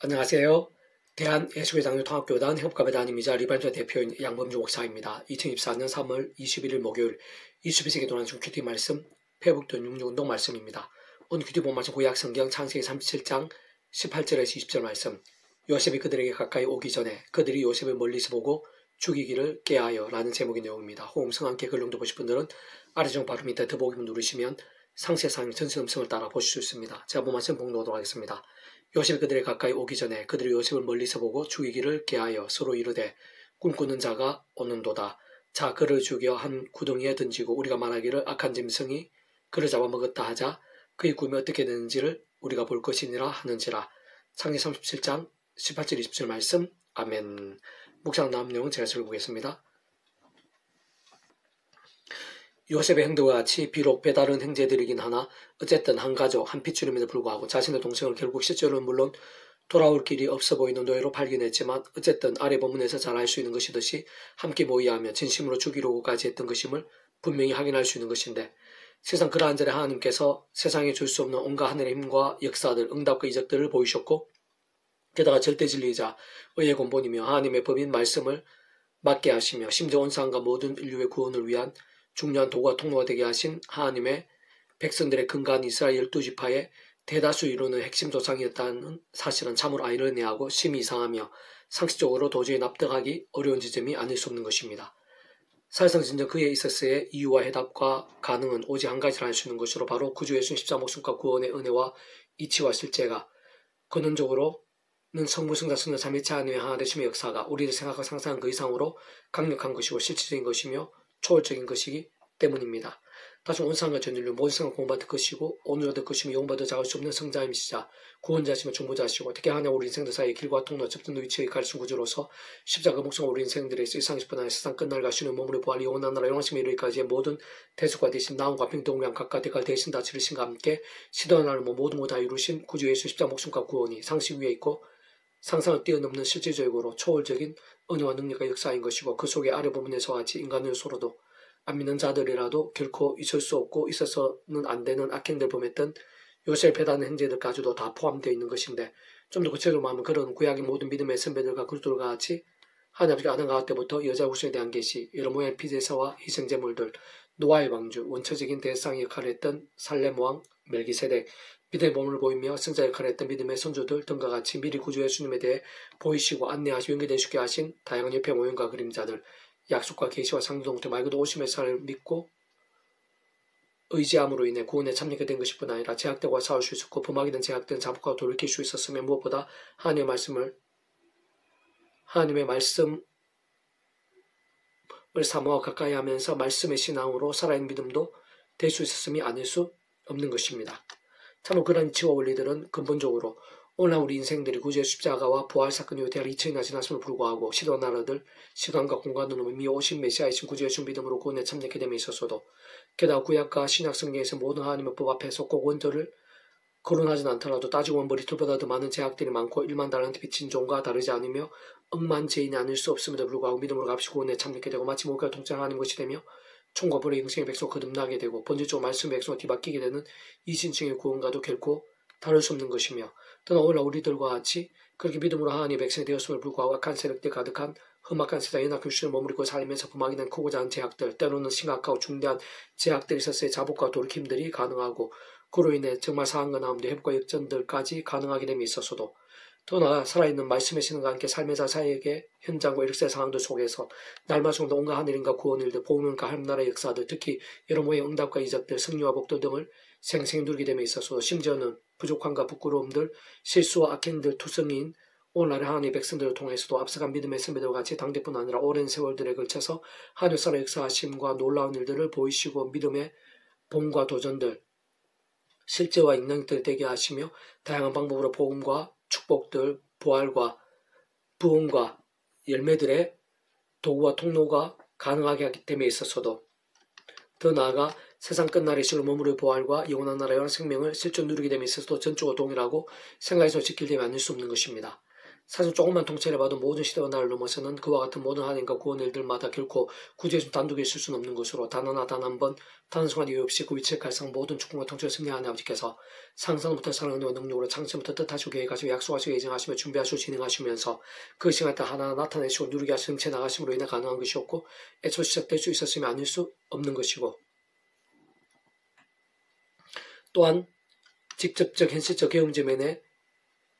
안녕하세요. 대한예수교장로통합교단 협업가배단임이자 리반조 대표인 양범주 목사입니다. 2024년 3월 21일 목요일 21세기 도난중 큐티 말씀 회복된 육류운동 말씀입니다. 오늘 큐티 본 말씀 구약성경 창세기 37장 18절에서 20절 말씀. 요셉이 그들에게 가까이 오기 전에 그들이 요셉을 멀리서 보고 죽이기를 깨하여 라는 제목의 내용입니다. 호응성 함께 글롱도 보실 분들은 아래쪽 바로 밑에 더보기문 누르시면 상세상 전체 음성을 따라 보실 수 있습니다. 제가 본 말씀 봉독하도록 하겠습니다. 요셉이 그들에 가까이 오기 전에 그들이 요셉을 멀리서 보고 죽이기를 깨하여 서로 이르되 꿈꾸는 자가 오는도다. 자 그를 죽여 한 구덩이에 던지고 우리가 말하기를 악한 짐승이 그를 잡아먹었다 하자 그의 꿈이 어떻게 되는지를 우리가 볼 것이니라 하는지라. 창세기 37장 18절 20절 말씀. 아멘. 묵상 나온 내용은 제가 읽어보겠습니다. 요셉의 행동과 같이 비록 배다른 행제들이긴 하나 어쨌든 한 가족 한 핏줄임에도 불구하고 자신의 동생을 결국 실제로는 물론 돌아올 길이 없어 보이는 노예로 발견했지만 어쨌든 아래 본문에서 잘 알 수 있는 것이듯이 함께 모의하며 진심으로 죽이려고까지 했던 것임을 분명히 확인할 수 있는 것인데, 세상 그러한 자리 하나님께서 세상에 줄 수 없는 온갖 하늘의 힘과 역사들, 응답과 이적들을 보이셨고 게다가 절대 진리이자 의의 근본이며 하나님의 법인 말씀을 맞게 하시며 심지어 온 세상과 모든 인류의 구원을 위한 중요한 도구와 통로가 되게 하신 하나님의 백성들의 근간 이스라엘 12지파의 대다수 이루는 핵심 조상이었다는 사실은 참으로 아이러니하고 심히 이상하며 상식적으로 도저히 납득하기 어려운 지점이 아닐 수 없는 것입니다. 사실상 진정 그에 있어서의 이유와 해답과 가능은 오직 한 가지를 알 수 있는 것으로 바로 구주 예수 십자 목숨과 구원의 은혜와 이치와 실제가 근원적으로는 성부 성자 성령 삼위일체 하나님의 하나 되심의 역사가 우리를 생각하고 상상한 그 이상으로 강력한 것이고 실질적인 것이며 초월적인 것이기 때문입니다. 다시 온 세상과 전 인류 모든 생을 공부받을 것이고 오늘 얻을 것이며 영원받아 작을 수 없는 성자임이시자 구원자시며 중보자시고 특히 하나 우리 인생들 사이의 길과 통로 접근도 위치의 가르친 구주로서 십자가 목숨과 우리 인생들의 일상식뿐 아니라 세상 끝날 가시는 몸으로 부활 영원한 나라 영원심에 이르기까지의 모든 대속과 대신 나음과 평등을 각각 대가를 대신 다 치르신과 함께 시도한 날을 모든 것 다 이루신 구주 예수 십자가 목숨과 구원이 상식 위에 있고 상상을 뛰어넘는 실질적으로 초월적인 은혜와 능력과 역사인 것이고 그 속에 아래 부분에서 같이 인간을 서로도 안 믿는 자들이라도 결코 있을 수 없고 있어서는 안 되는 악행들 범했던 요셉 배다는 행제들까지도 다 포함되어 있는 것인데, 좀 더 구체적으로 말하면 그런 구약의 모든 믿음의 선배들과 그들과 같이 하나님께 아담 가을 때부터 여자 후손에 대한 계시, 여러 모양의 피제사와 희생제물들, 노아의 왕주, 원초적인 대상의 역할을 했던 살렘 왕 멜기세덱, 믿음의 몸을 보이며 승자 역할을 했던 믿음의 선조들 등과 같이 미리 구주 예수님에 대해 보이시고 안내하시고 연결되시게 하신 다양한 옆에 모형과 그림자들, 약속과 계시와 상동태 말 그대로 오심의 살을 믿고 의지함으로 인해 구원에 참여하게 된 것일 뿐 아니라 제약들과 싸울 수 있었고 범하게 된 제약들은 자복하고 돌이킬 수 있었으며 무엇보다 하나님의 말씀을 사모하고 가까이 하면서 말씀의 신앙으로 살아있는 믿음도 될 수 있었음이 아닐 수 없는 것입니다. 참으로 그런 이치와 원리들은 근본적으로 오늘날 우리 인생들이 구주의 십자가와 부활 사건 이후 대략 2000이나 지났음을 불구하고 시도 나라들 시간과 공간으로 이미 오신 메시아이신 구주 예수 믿음으로 구원에 참여하게 됨에 있어서도 게다가 구약과 신약 성경에서 모든 하나님의 법 앞에서 꼭 원죄를 거론하진 않더라도 따지고 보면 머리털보다 더 많은 제약들이 많고 1만 달란트 빚진 종과 다르지 않으며 억만 죄인이 아닐 수 없음에도 불구하고 믿음으로 값이 구원에 참여하게 되고 마치 목욕을 통장하는 것이 되며 총과 벌의 영생의 백성 거듭나게 되고 본질적으로 말씀의 백성을 뒤바뀌게 되는 이신층의 구원과도 결코 다를 수 없는 것이며, 또한 오늘날 우리들과 같이 그렇게 믿음으로 하나님의 백성이 되었음을 불구하고 악한 세력들 가득한 험악한 세상의 연합 교실을 머무르고 살면서 범하게 된 크고 작은 제약들, 때로는 심각하고 중대한 제약들이 있었을 때 자복과 돌이킴들이 가능하고 그로 인해 정말 상한과 나음도 회복과 역전들까지 가능하게 됨에 있어서도 더 나아가 살아있는 말씀의 신과 함께 삶의 자 사이에게 현장과 일세 상황들 속에서 날마다 온갖 하늘인과 구원일들, 복음과 하나님나라의 역사들, 특히 여러 모의 응답과 이적들, 승리와 복도 등을 생생히 누리게 됨에 있어서 심지어는 부족함과 부끄러움들, 실수와 악행들 투성이인 오늘날의 하나님의 백성들을 통해서도 앞서간 믿음의 선배들과 같이 당대뿐 아니라 오랜 세월들에 걸쳐서 하늘 나라의 역사하심과 놀라운 일들을 보이시고 믿음의 봄과 도전들, 실제와 인능들을 되게 하시며 다양한 방법으로 복음과 축복들, 부활과 부흥과 열매들의 도구와 통로가 가능하게 하기 때문에 있어서도 더 나아가 세상 끝날의 실로 머무를 부활과 영원한 나라의 생명을 실존 누리게 됨에 있어서도 전적으로 동일하고 생각에서 지킬 됨이 아닐 수 없는 것입니다. 사실 조금만 통찰해봐도 모든 시대와 나를 넘어서는 그와 같은 모든 하나님과 구원의 일들마다 결코 구주 예수 단독에 있을 수는 없는 것으로 단 하나 단 한 번 단 한순간 이유 없이 그 위치에 갈상 모든 주권과 통치를 승리하는 아버지께서 상상부터 사랑과 능력으로 창세부터 뜻하시고 계획하시고 약속하시고 예정하시며 준비하시고 진행하시면서 그 시간 때 하나하나 나타내시고 누리게 하시는 체 나가심으로 인해 가능한 것이었고 애초 시작될 수 있었으면 아닐 수 없는 것이고 또한 직접적 현실적 경험점에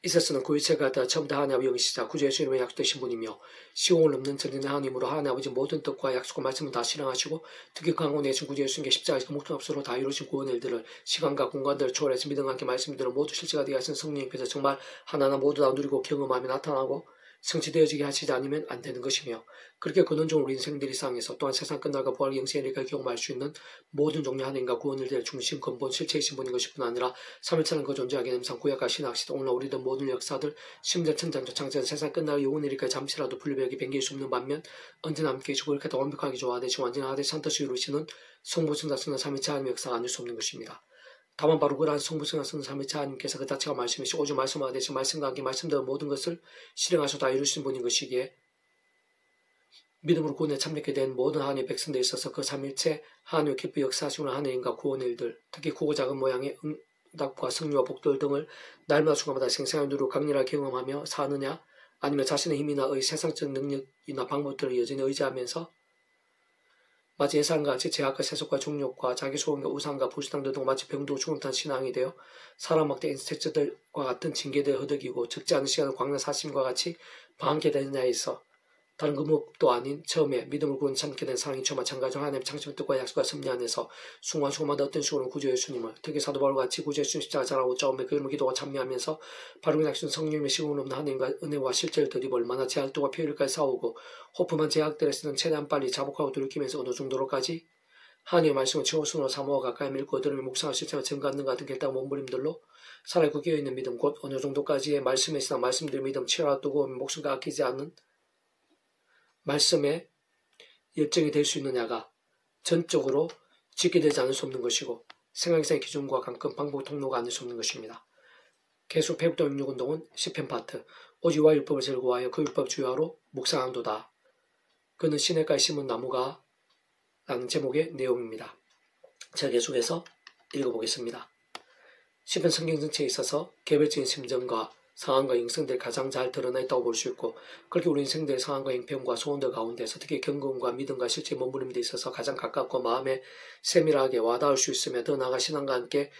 있어서는 그 위치가 다 처음부터 하나님 아버지 영이시자 구주 예수 이름의 약속되신 분이며 시공을 넘는 전진의 하나님으로 하나님 아버지 모든 뜻과 약속과 말씀을 다 실행하시고 특히 강고 내신 구주 예수님께 십자가에서 목숨 앞서로 다 이루신 구원의 일들을 시간과 공간들을 초월해서 믿음과 함께 말씀들을 모두 실체가 되게 하신 성령님께서 정말 하나하나 모두 다 누리고 경험하며 나타나고 성취되어지게 하시지 않으면 안 되는 것이며 그렇게 근원적으로 우리 인생들이 상해서 또한 세상 끝날과 부활 영생이니까 경험할 수 있는 모든 종류 하나님과 구원을 될 중심 근본 실체이신 분인 것일 뿐 아니라 3일차는 그 존재하게 냄상 구약과 신학시대 오늘 우리들 모든 역사들 심지어 천장조 창조한 세상 끝날 영혼이니까 잠시라도 분류벽이 변길 수 없는 반면 언제나 함께 해주고 그렇게 더 완벽하게 좋아하되시고 완전하되 산뜻이 이루시는 성부성자성자 3일차 하나님의 역사가 아닐 수 없는 것입니다. 다만 바로 그러한 성부성과 성자 3일차 하나님께서 그 자체가 말씀이시고 오직 말씀하가 되시고 말씀과 함께 말씀대로 모든 것을 실행하셔 다 이루신 분인 것이기에 믿음으로 구원에 참여하게 된 모든 하나님의 백성들에 있어서 그 3일체 하나님의 기쁘 역사하시는 하나님과 구원의 일들 특히 크고 작은 모양의 응답과 승리와 복들 등을 날마다 순간마다 생생하게 누리고 강렬하게 경험하며 사느냐 아니면 자신의 힘이나 세상적 능력이나 방법들을 여전히 의지하면서 마치 예상과 같이 제약과 세속과 종욕과 자기 소원과 우상과 부수당들 등 마치 병도 죽음탄 신앙이 되어 사람 막대 인스텍처들과 같은 징계들을 허덕이고 적지 않은 시간을 광야 사심과 같이 방황케 되느냐에 있어 다른 그 무엇도 아닌 처음에 믿음을 구원 참게 된 사랑이 저 마찬가지로 하나님의 창조의 뜻과 약속과 섭리 안에서 순간순간마다 어떤 식으로는 구주 예수님을 특히 사도 바울과 같이 구주 예수님 십자가 잘하고 처음에 그 이름을 기도와 참여하면서 바로 그 약속은 성령님의 시공을 없는 하나님과 은혜와 실제를 드리고 얼마나 제약들과 피해를까지 싸우고 호프만 제약들에서는 최대한 빨리 자복하고 돌이키면서 어느 정도로까지 하나님의 말씀을 최우선으로 사모하 가까이 밀고 들으며 묵상할 실체가 증가하는 같은 결단 몸부림들로 살아있고 깨어있는 믿음 곧 어느 정도까지의 말씀에 있어 말씀들 믿음 치열하 뜨고 목숨과 아끼지 않는 말씀에 열정이 될 수 있느냐가 전적으로 지키되지 않을 수 없는 것이고 생활상의 기준과 강건 방법 통로가 아닐 수 없는 것입니다. 계속 회복도 영육운동은 10편 파트 오직 여호와의 율법을 즐거워하여 그 율법 주야로 묵상한도다. 그는 시냇가에 심은 나무가 라는 제목의 내용입니다. 제가 계속해서 읽어보겠습니다. 시편 성경 전체에 있어서 개별적인 심정과 상황과 인생들이 가장 잘 드러나 있다고 볼 수 있고 그렇게 우리 인생들의 상황과 형편과 소원들 가운데서 특히 경건과 믿음과 실제 몸부림에 있어서 가장 가깝고 마음에 세밀하게 와닿을 수 있으며 더 나아가 신앙과 함께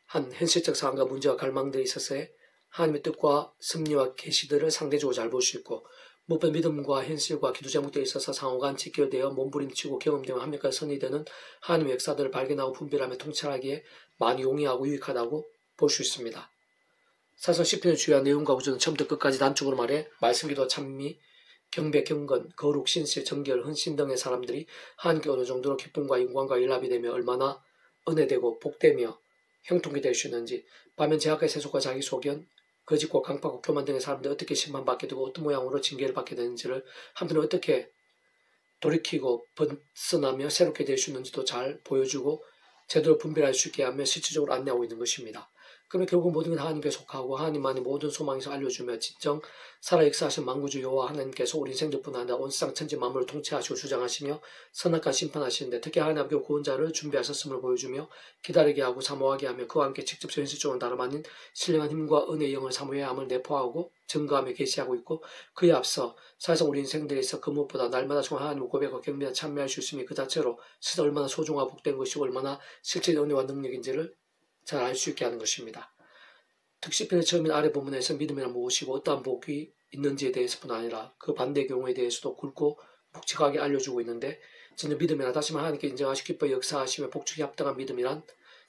한 현실적 상황과 문제와 갈망들이 있어서의 하나님의 뜻과 섭리와 계시들을 상대적으로 잘 볼 수 있고 무엇보다 믿음과 현실과 기도 제목들에 있어서 상호간 직결되어 몸부림치고 경험되며 합력과 선이 되는 하나님의 역사들을 발견하고 분별하며 통찰하기에 많이 용이하고 유익하다고 볼 수 있습니다. 사실 시편의 주요한 내용과 구조는 처음부터 끝까지 단축으로 말해 말씀기도 찬미, 경배, 경건, 거룩, 신실, 정결, 헌신 등의 사람들이 하나님께 어느 정도로 기쁨과 영광과 일합이 되며 얼마나 은혜되고 복되며 형통이 될 수 있는지 반면 제약과 세속과 자기 소견, 거짓과 강파고 교만 등의 사람들이 어떻게 심판받게 되고 어떤 모양으로 징계를 받게 되는지를 한편으로 어떻게 돌이키고 벗어나며 새롭게 될 수 있는지도 잘 보여주고 제대로 분별할 수 있게 하며 실질적으로 안내하고 있는 것입니다. 그러면 결국 모든 건 하나님께 속하고 하나님만이 모든 소망에서 알려주며 진정 살아 역사하신 만구주 여호와 하나님께서 우리 인생들뿐 아니라 온 세상 천지 만물을 통치하시고 주장하시며 선악과 심판하시는데 특히 하나님께 구원자를 준비하셨음을 보여주며 기다리게 하고 사모하게 하며 그와 함께 직접 현실적으로 다름 아닌 신령한 힘과 은혜의 영을 사모해야 함을 내포하고 증거하며 계시하고 있고 그에 앞서 사실상 우리 인생들에서 그 무엇보다 날마다 중 하나님을 고백하고 경배에 참여할 수 있음이 그 자체로 스스로 얼마나 소중하고 복된 것이고 얼마나 실제 은혜와 능력인지를 잘 알 수 있게 하는 것입니다. 특시편의 처음인 아래 부분에서 믿음이란 무엇이고 어떠한 복이 있는지에 대해서뿐 아니라 그 반대 경우에 대해서도 굵고 묵직하게 알려주고 있는데 진짜 믿음이라 다시 말해 하나님께 인정하시고 기뻐 역사하시며 복축이 합당한 믿음이란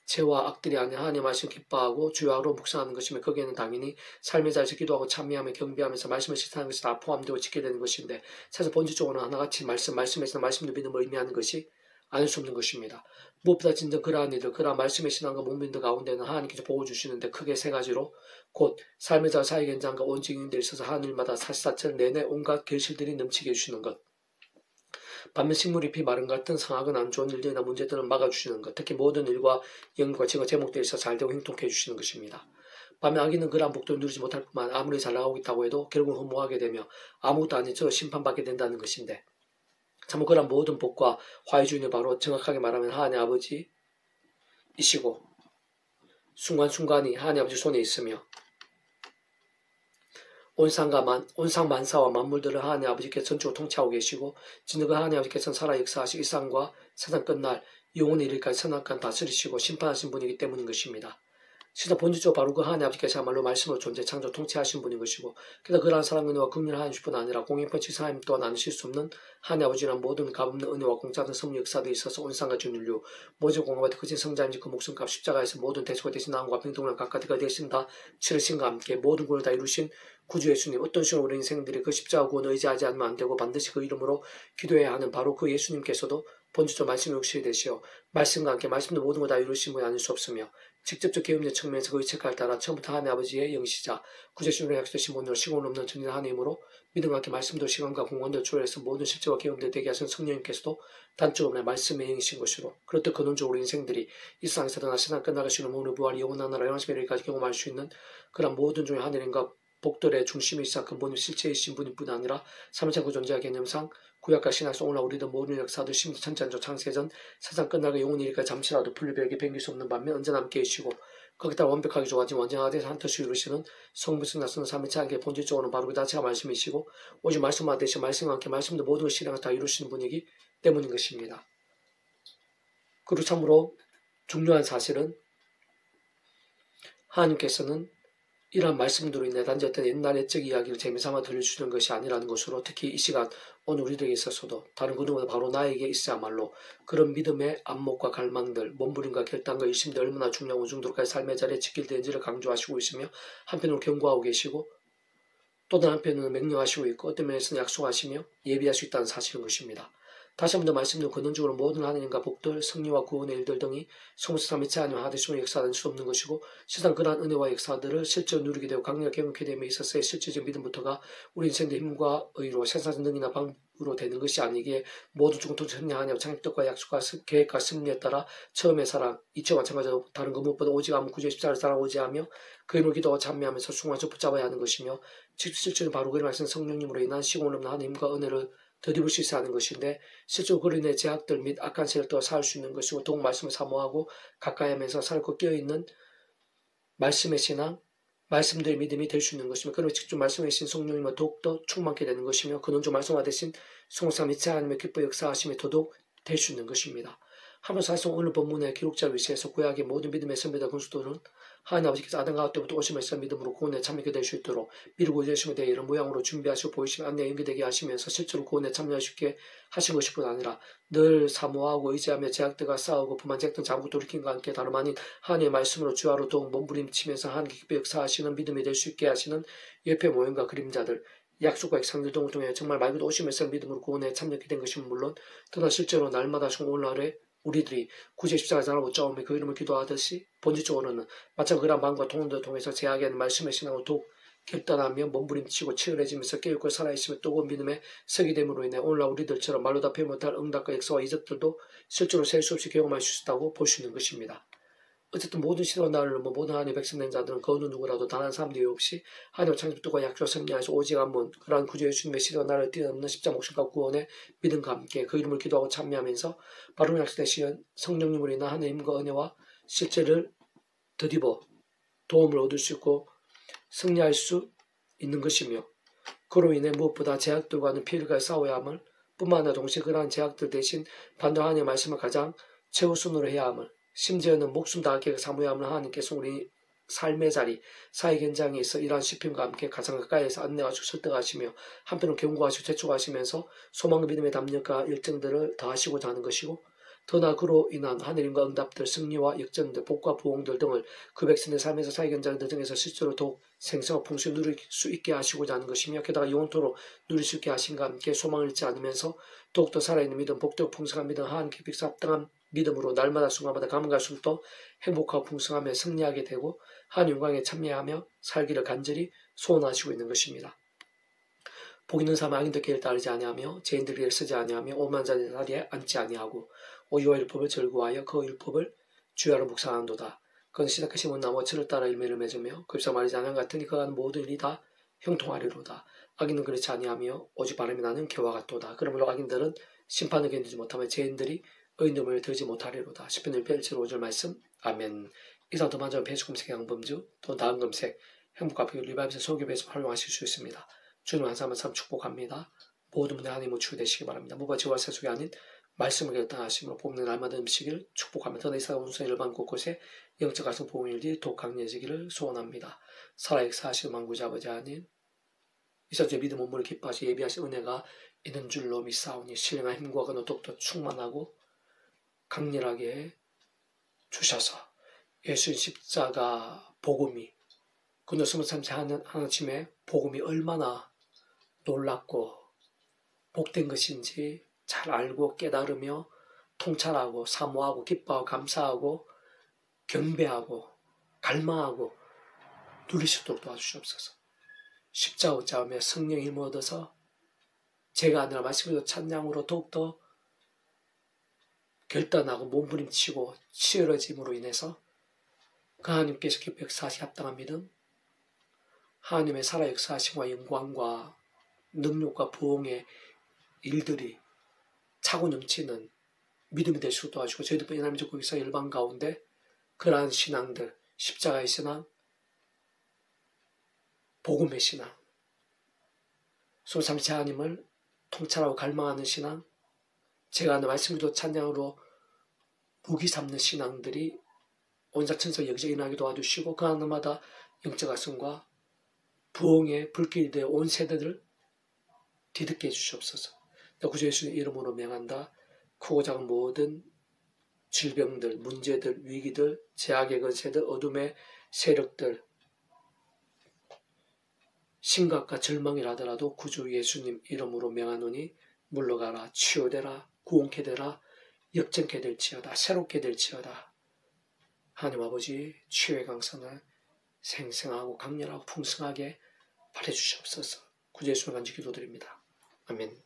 죄와 악들이 아닌 하나님의 말씀 기뻐하고 주야로 묵상하는 것이며 거기에는 당연히 삶의 자리에서 기도하고 참여하며 경배하면서 말씀을 실천하는 것이 다 포함되고 지켜야 되는 것인데 사실 본질적으로는 하나같이 말씀에서 말씀도 믿음을 의미하는 것이 아닐 수 없는 것입니다. 무엇보다 진정 그러한 일들, 그러한 말씀의 신앙과 몸민들 가운데는 하나님께서 보호주시는데 크게 세 가지로 곧 삶의 자 사역 현장과 온 증인들에 있어서 하늘마다 사시사철 내내 온갖 결실들이 넘치게 해주시는 것. 반면 식물이 피 마른 같은 상하거나 안 좋은 일들이나 문제들을 막아주시는 것. 특히 모든 일과 영과 증거 제목들에 있어 잘되고 행복해 해주시는 것입니다. 반면 악인은 그러한 복도를 누리지 못할 뿐만 아무리 잘 나가고 있다고 해도 결국 허무하게 되며 아무것도 아닌 채로 심판받게 된다는 것인데, 참으로 그러한 모든 복과 화의 주인은 바로 정확하게 말하면 하나님 아버지이시고 순간순간이 하나님 아버지 손에 있으며 온상 만사와 만물들을 하나님 아버지께서 전적으로 통치하고 계시고, 진짜 그 하나님 아버지께서는 살아 역사하시고 이 세상과 세상 끝날 영원의 일일까지 선악간 다스리시고 심판하신 분이기 때문인 것입니다. 진짜 본질적으로 바로 그 하나님 아버지께서야말로 말씀으로 존재 창조 통치하신 분인 것이고, 그래서 그러한 사랑 은혜와 긍휼을 하나님 뿐 아니라 공인펀치 사람 또한 나누실 수 없는 하나님 아버지란 모든 값없는 은혜와 공짜된 선물 역사들이 있어서 온상과 주인류 모든 공감한테 그진 성자인지 그 목숨값 십자가에서 모든 대속을 대신 나음과 병동을 각각 그 대신 다 치르신과 함께 모든 구원을 다 이루신 구주 예수님, 어떤 식으로 우리 인생들이 그 십자가 구원을 의지하지 않으면 안 되고 반드시 그 이름으로 기도해야 하는 바로 그 예수님께서도 본질적으로 말씀의 육신이 되시어 말씀과 함께 말씀도 모든 걸 다 이루신 분이 아닐 수 없으며, 직접적 계엄적 측면에서 그 의책을 따라 처음부터 하나님 아버지의 영시자 구제주님으로 약속되신 분으로 시공을 없는 전진 하나님으로 믿음과 함께 말씀도 시간과 공간도 초월해서 모든 실제와 계엄들 되게 하신 성령님께서도 단적으로 말씀의 영이신 것으로, 그렇듯 근원적으로 인생들이 이 세상에서도 나 세상 끝나가시는 오늘 부활 영원한 나라 영원하심의 일까지 경험할 수 있는 그런 모든 종의 하늘인과 복들의 중심이시자 근본이 실체이신 분일 뿐 아니라 삼위창고 존재의 개념상 구약과 신약에서 오늘 우리들 모든 역사들 심지 천찬조 창세전 세상 끝나고 영원히 일까지 잠시라도 분리되게 변길 수 없는 반면 언제나 함께 계시고, 거기다 완벽하게 좋아진 완전하게 한터시 이루시는 성부성 나서는 삼위창의 본질적으로는 바로 그 자체가 말씀이시고, 오직 말씀과 대신 말씀과 함께 말씀도 모든 실행을 다 이루시는 분이기 때문인 것입니다. 그리고 참으로 중요한 사실은 하나님께서는 이러한 말씀들로 인해 단지 어떤 옛날 옛적 이야기를 재미삼아 들려주시는 것이 아니라는 것으로, 특히 이 시간 오늘 우리들에게 있어서도 다른 그 누구보다 바로 나에게 있어야말로 그런 믿음의 안목과 갈망들, 몸부림과 결단과 일심들 얼마나 중요한 우중도까지 삶의 자리에 지킬되는지를 강조하시고 있으며, 한편으로 경고하고 계시고 또 다른 한편으로는 명령하시고 있고 어떤 면에서는 약속하시며 예비할 수 있다는 사실인 것입니다. 다시 한 번 더 말씀드린 근원적으로 모든 하나님과 복들, 승리와 구원의 일들 등이 성부서 삼위체 아니면 하나님의 역사는 수 없는 것이고, 세상 그러한 은혜와 역사들을 실제로 누리게 되고 강력하게 경험하게 됨에 있어서의 실제적 믿음부터가 우리 인생의 힘과 의로 세상의 능이나 방으로 되는 것이 아니기에 모든 중통체 하나님 창립과 약속과 계획과 승리에 따라 처음의 사랑, 이처와 마찬가지로 다른 것 무엇보다 오직 아무 구주의 십자가를 사랑하고자 그 이름을 기도하고 찬미하면서 순간적 붙잡아야 하는 것이며, 실제로 바로 그 말씀 성령님으로 인한 시공을 없는 하나님과 은혜를 더입을 수 있어야 하는 것인데, 실제로 그로 인해 제약들 및 악한 세력도 살 수 있는 것이고 더욱 말씀을 사모하고 가까이 하면서 살고 끼어있는 말씀의 신앙, 말씀들의 믿음이 될 수 있는 것이며, 그리고 직접 말씀의 신 성령님을 더욱더 충만케 되는 것이며, 그는 좀 말씀화 되신 성삼위체 하나님의 기뻐 역사하심이 더더욱 될 수 있는 것입니다. 하면서 사실 오늘 본문의 기록자를 위시해서 구약의 모든 믿음의 선배들 군수들은 하나님 아버지께서 아담 가운데 때부터 오심에서 믿음으로 구원에 참여하게 될 수 있도록 미루고 이루심에 대해 이런 모양으로 준비하시고 보이시며 안내에 연계되게 하시면서 실제로 구원에 참여할 수 있게 하신 것일 뿐 아니라 늘 사모하고 의지하며 제약들과 싸우고 부만 제약들 자꾸 돌이킴과 함께 다름 아닌 하나님의 말씀으로 주하로 더욱 몸부림치면서 하나님께 기뻐 역사하시는 믿음이 될 수 있게 하시는 옆에 모형과 그림자들, 약속과 액상들 등을 통해 정말 말 그대로 오심에서 믿음으로 구원에 참여하게 된 것이면 물론, 그러나 실제로 날마다 오늘날에 우리들이 구제 십자가 잘하고 싸움에 그 이름을 기도하듯이 본질적으로는 마찬가지 그런 마음과 통로를 통해서 제약에 하는 말씀의 신앙을 더욱 결단하며 몸부림치고 치열해지면서 깨닫고 살아있으며 뜨거운 믿음에 서게 됨으로 인해 오늘날 우리들처럼 말로 다 표현 못할 응답과 역사와 이적들도 실제로 셀 수 없이 경험할 수 있다고 볼 수 있는 것입니다. 어쨌든 모든 시대와 날을 모든 하나님의 백성된 자들은 그 어느 누구라도 단 한 사람도 없이 하나님의 창조과 약속과 승리하여서 오직 한 번 그러한 구주 예수님의 시대와 날을 뛰어넘는 십자가 목숨과 구원의 믿음과 함께 그 이름을 기도하고 참여하면서 바로 약속되신 성령님으로 인한 하나님과 은혜와 실제를 더입어 도움을 얻을 수 있고 승리할 수 있는 것이며, 그로 인해 무엇보다 제약들과는 피해를 싸워야 함을 뿐만 아니라 동시에 그러한 제약들 대신 반도 하나님의 말씀을 가장 최우선으로 해야 함을, 심지어는 목숨 다하게 사모해야 함을 하나님께서 우리 삶의 자리, 사회 현장에 있어 이러한 시편과 함께 가장 가까이에서 안내하시고 설득하시며 한편으로 경고하시고 재촉하시면서 소망과 믿음의 담력과 열정들을 다하시고자 하는 것이고, 더나 그로 인한 하늘임과 응답들, 승리와 역전들, 복과 부흥들 등을 그 백성의 삶에서 사회 현장들 등에서 실제로 더욱 생생하고 풍수히 누릴 수 있게 하시고자 하는 것이며, 게다가 영원토록 누릴 수 있게 하신과 함께 소망을 잃지 않으면서 더욱더 살아있는 믿음, 복되고 풍성한 믿음, 하나님께 합당한 믿음으로 날마다 순간마다 가면 갈수록 더 행복하고 풍성하며 승리하게 되고 하나님 영광에 참여하며 살기를 간절히 소원하시고 있는 것입니다. 복 있는 사람 악인들 길을 따르지 아니하며 죄인들 길을 쓰지 아니하며 오만한 자들 자리에 앉지 아니하고 오유와 율법을 절구하여 그 율법을 주야로 묵상한도다. 그는 시작해 심은 나무와 철을 따라 열매를 맺으며 그 잎사 마르지 아니한 같으니 그가 하는 모든 일이 다 형통하리로다. 악인은 그렇지 아니하며 오직 바람이 나는 겨와 같도다. 그러므로 악인들은 심판을 견디지 못하며 죄인들이 의인됨을 들지 못하리로다. 10편 1편 1절 5절 말씀. 아멘. 이상 더 많은 배수금색 양범주 또 나은 금색 행복과 비율 리바이브에서 소개배수 활용하실 수 있습니다. 주님 한 사람 축복합니다. 모든 분들 하나님의 주 되시기 바랍니다. 무과 지와 세속이 아닌 말씀을 결단하심으로 봄는 날마다 음식을 축복하며 더는 이사가 운수의 일반 곳곳에 영적 가성 복음의 일이 더욱 강해지기를 소원합니다. 살아 역사하시는 만구자 아버지 하나님, 이사주의 믿음 온물을 기뻐하시 예비하신 은혜가 있는 줄로 믿사오니 신령한 힘과 근호 더욱더 충만하고 강렬하게 주셔서 예수님 십자가 복음이 그녀 23세 하나쯤에 복음이 얼마나 놀랍고 복된 것인지 잘 알고 깨달으며 통찰하고 사모하고 기뻐하고 감사하고 경배하고 갈망하고 누릴 수 있도록 도와주시옵소서. 십자가 싸움에 성령의 힘을 얻어서 제가 아니라 말씀으로 찬양으로 더욱더 결단하고 몸부림치고 치열해짐으로 인해서 그 하나님께서 기뻐 역사하시 합당한 믿음, 하나님의 살아 역사하심과 영광과 능력과 부흥의 일들이 차고 넘치는 믿음이 될 수 도와주고 저희들 뿐 하나님 적국에서 일반 가운데 그러한 신앙들, 십자가의 신앙, 복음의 신앙, 소삼치 하나님을 통찰하고 갈망하는 신앙, 제가 하는 말씀으로 찬양으로 무기 삼는 신앙들이 온사천서 여기저기 일어나게 도와주시고 그 하나마다 영적 가슴과 부흥의 불길이 되어 온 세대를 뒤덮게 해주시옵소서. 구주 예수의 이름으로 명한다. 크고 작은 모든 질병들, 문제들, 위기들, 제약의 건세들, 어둠의 세력들, 심각과 절망이라 하더라도 구주 예수님 이름으로 명하노니 물러가라, 치유되라, 구원케 되라, 역전케 될지어다, 새롭게 될지어다. 하나님 아버지 치유의 강선을 생생하고 강렬하고 풍성하게 발해주시옵소서. 구주 예수를 간절히 기도드립니다. 아멘.